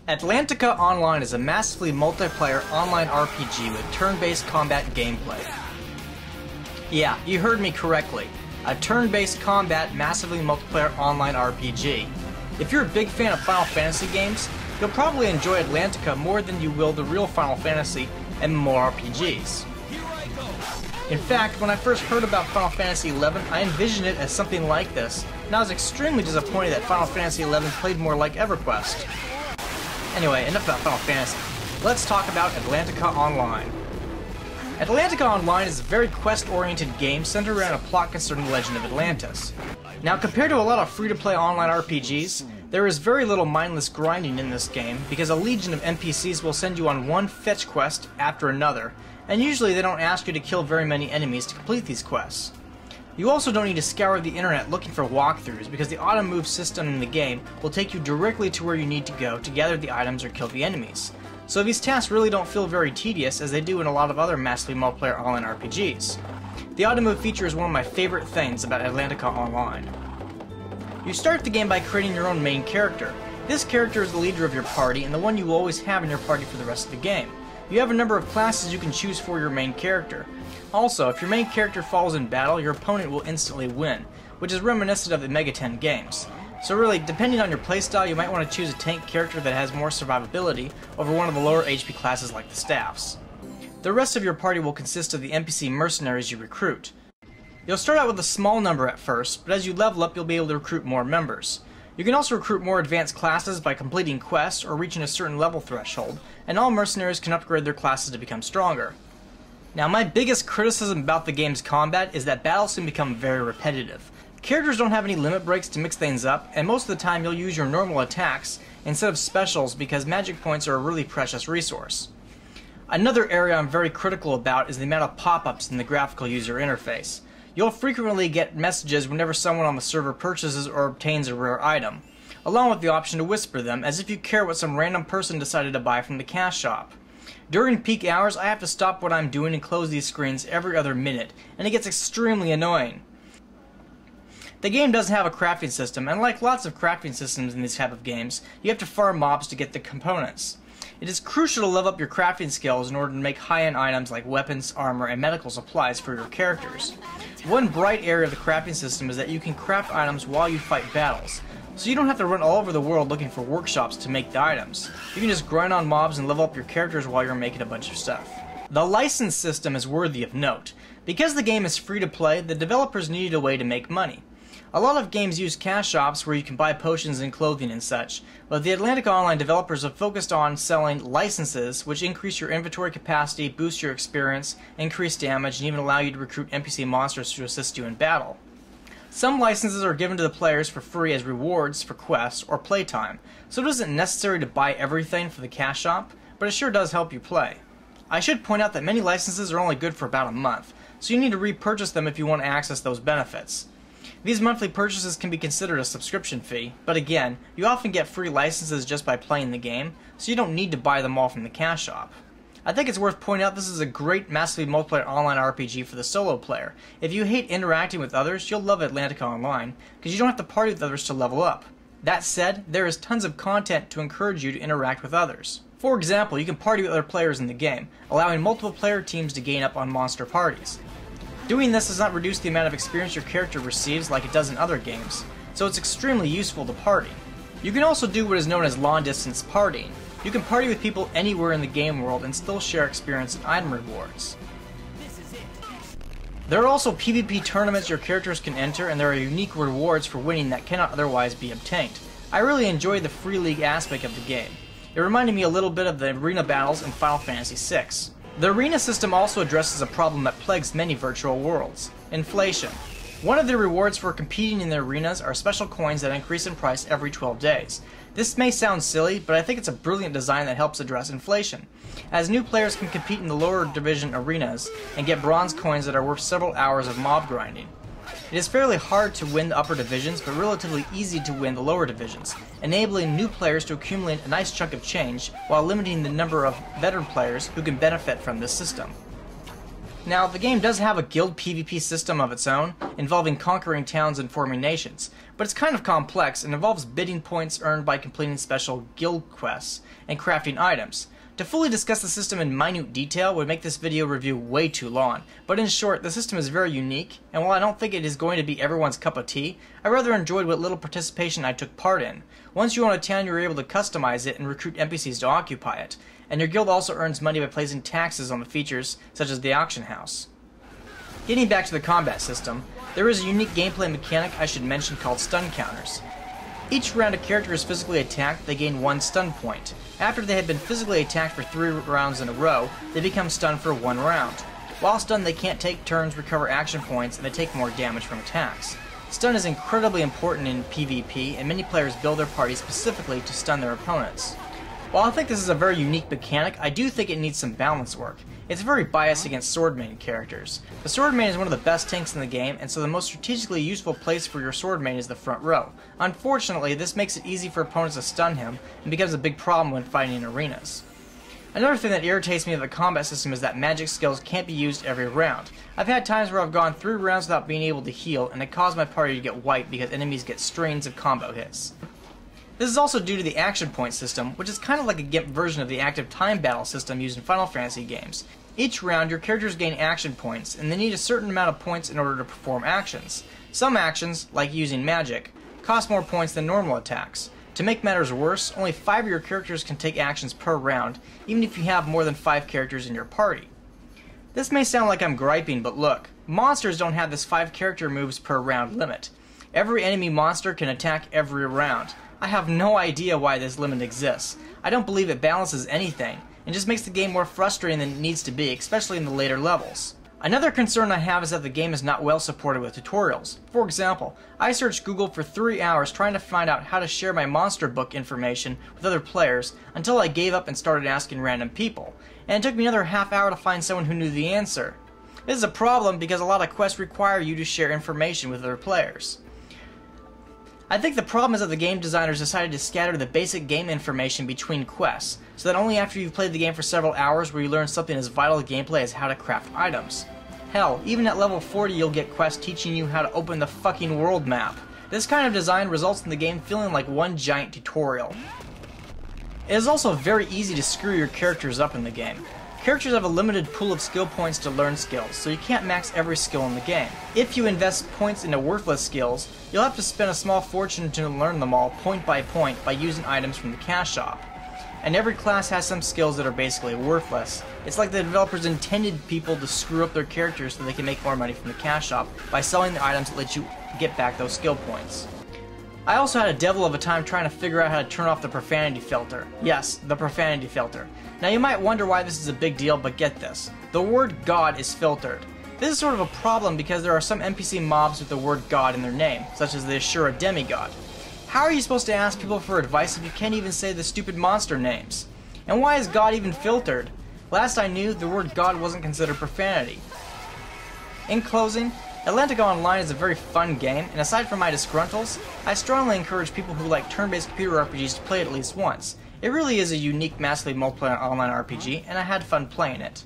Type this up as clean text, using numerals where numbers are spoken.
Atlantica Online is a massively multiplayer online RPG with turn-based combat gameplay. Yeah, you heard me correctly. A turn-based combat, massively multiplayer online RPG. If you're a big fan of Final Fantasy games, you'll probably enjoy Atlantica more than you will the real Final Fantasy and Mmorpgs. In fact, when I first heard about Final Fantasy XI, I envisioned it as something like this, and I was extremely disappointed that Final Fantasy XI played more like EverQuest. Anyway, enough about Final Fantasy. Let's talk about Atlantica Online. Atlantica Online is a very quest-oriented game centered around a plot concerning the legend of Atlantis. Now, compared to a lot of free-to-play online RPGs, there is very little mindless grinding in this game because a legion of NPCs will send you on one fetch quest after another, and usually they don't ask you to kill very many enemies to complete these quests. You also don't need to scour the internet looking for walkthroughs because the auto move system in the game will take you directly to where you need to go to gather the items or kill the enemies. So these tasks really don't feel very tedious as they do in a lot of other massively multiplayer online RPGs. The auto move feature is one of my favorite things about Atlantica Online. You start the game by creating your own main character. This character is the leader of your party and the one you will always have in your party for the rest of the game. You have a number of classes you can choose for your main character. Also, if your main character falls in battle, your opponent will instantly win, which is reminiscent of the Mega 10 games. So really, depending on your playstyle, you might want to choose a tank character that has more survivability over one of the lower HP classes like the staffs. The rest of your party will consist of the NPC mercenaries you recruit. You'll start out with a small number at first, but as you level up you'll be able to recruit more members. You can also recruit more advanced classes by completing quests or reaching a certain level threshold, and all mercenaries can upgrade their classes to become stronger. Now, my biggest criticism about the game's combat is that battles can become very repetitive. Characters don't have any limit breaks to mix things up, and most of the time you'll use your normal attacks instead of specials because magic points are a really precious resource. Another area I'm very critical about is the amount of pop-ups in the graphical user interface. You'll frequently get messages whenever someone on the server purchases or obtains a rare item, along with the option to whisper them as if you care what some random person decided to buy from the cash shop. During peak hours, I have to stop what I'm doing and close these screens every other minute, and it gets extremely annoying. The game does have a crafting system, and like lots of crafting systems in these type of games, you have to farm mobs to get the components. It is crucial to level up your crafting skills in order to make high-end items like weapons, armor, and medical supplies for your characters. One bright area of the crafting system is that you can craft items while you fight battles, so you don't have to run all over the world looking for workshops to make the items. You can just grind on mobs and level up your characters while you're making a bunch of stuff. The license system is worthy of note. Because the game is free to play, the developers needed a way to make money. A lot of games use cash shops where you can buy potions and clothing and such, but the Atlantica Online developers have focused on selling licenses which increase your inventory capacity, boost your experience, increase damage, and even allow you to recruit NPC monsters to assist you in battle. Some licenses are given to the players for free as rewards for quests or playtime, so it isn't necessary to buy everything for the cash shop, but it sure does help you play. I should point out that many licenses are only good for about a month, so you need to repurchase them if you want to access those benefits. These monthly purchases can be considered a subscription fee, but again, you often get free licenses just by playing the game, so you don't need to buy them all from the cash shop. I think it's worth pointing out this is a great massively multiplayer online RPG for the solo player. If you hate interacting with others, you'll love Atlantica Online, because you don't have to party with others to level up. That said, there is tons of content to encourage you to interact with others. For example, you can party with other players in the game, allowing multiple player teams to gain up on monster parties. Doing this does not reduce the amount of experience your character receives like it does in other games, so it's extremely useful to party. You can also do what is known as long-distance partying. You can party with people anywhere in the game world and still share experience and item rewards. There are also PvP tournaments your characters can enter, and there are unique rewards for winning that cannot otherwise be obtained. I really enjoyed the free league aspect of the game. It reminded me a little bit of the arena battles in Final Fantasy VI. The arena system also addresses a problem that plagues many virtual worlds: inflation. One of the rewards for competing in the arenas are special coins that increase in price every 12 days. This may sound silly, but I think it's a brilliant design that helps address inflation, as new players can compete in the lower division arenas and get bronze coins that are worth several hours of mob grinding. It is fairly hard to win the upper divisions, but relatively easy to win the lower divisions, enabling new players to accumulate a nice chunk of change while limiting the number of veteran players who can benefit from this system. Now, the game does have a guild PvP system of its own, involving conquering towns and forming nations, but it's kind of complex and involves bidding points earned by completing special guild quests and crafting items. To fully discuss the system in minute detail would make this video review way too long, but in short, the system is very unique, and while I don't think it is going to be everyone's cup of tea, I rather enjoyed what little participation I took part in. Once you own a town, you're able to customize it and recruit NPCs to occupy it, and your guild also earns money by placing taxes on the features, such as the auction house. Getting back to the combat system, there is a unique gameplay mechanic I should mention called stun counters. Each round a character is physically attacked, they gain 1 stun point. After they have been physically attacked for 3 rounds in a row, they become stunned for 1 round. While stunned, they can't take turns, recover action points, and they take more damage from attacks. Stun is incredibly important in PvP, and many players build their party specifically to stun their opponents. While I think this is a very unique mechanic, I do think it needs some balance work. It's very biased against sword main characters. The sword main is one of the best tanks in the game, and so the most strategically useful place for your sword main is the front row. Unfortunately, this makes it easy for opponents to stun him, and becomes a big problem when fighting in arenas. Another thing that irritates me of the combat system is that magic skills can't be used every round. I've had times where I've gone 3 rounds without being able to heal, and it caused my party to get wiped because enemies get strings of combo hits. This is also due to the action point system, which is kind of like a GIMP version of the active time battle system used in Final Fantasy games. Each round, your characters gain action points, and they need a certain amount of points in order to perform actions. Some actions, like using magic, cost more points than normal attacks. To make matters worse, only 5 of your characters can take actions per round, even if you have more than 5 characters in your party. This may sound like I'm griping, but look, monsters don't have this 5 character moves per round limit. Every enemy monster can attack every round. I have no idea why this limit exists. I don't believe it balances anything, and just makes the game more frustrating than it needs to be, especially in the later levels. Another concern I have is that the game is not well supported with tutorials. For example, I searched Google for 3 hours trying to find out how to share my monster book information with other players until I gave up and started asking random people, and it took me another half hour to find someone who knew the answer. This is a problem because a lot of quests require you to share information with other players. I think the problem is that the game designers decided to scatter the basic game information between quests, so that only after you've played the game for several hours will you learn something as vital to gameplay as how to craft items. Hell, even at level 40 you'll get quests teaching you how to open the fucking world map. This kind of design results in the game feeling like one giant tutorial. It is also very easy to screw your characters up in the game. Characters have a limited pool of skill points to learn skills, so you can't max every skill in the game. If you invest points into worthless skills, you'll have to spend a small fortune to learn them all point by using items from the cash shop. And every class has some skills that are basically worthless. It's like the developers intended people to screw up their characters so they can make more money from the cash shop by selling the items that let you get back those skill points. I also had a devil of a time trying to figure out how to turn off the profanity filter. Yes, the profanity filter. Now you might wonder why this is a big deal, but get this. The word God is filtered. This is sort of a problem because there are some NPC mobs with the word God in their name, such as the Ashura demigod. How are you supposed to ask people for advice if you can't even say the stupid monster names? And why is God even filtered? Last I knew, the word God wasn't considered profanity. In closing, Atlantica Online is a very fun game, and aside from my disgruntles, I strongly encourage people who like turn-based computer RPGs to play it at least once. It really is a unique, massively multiplayer online RPG, and I had fun playing it.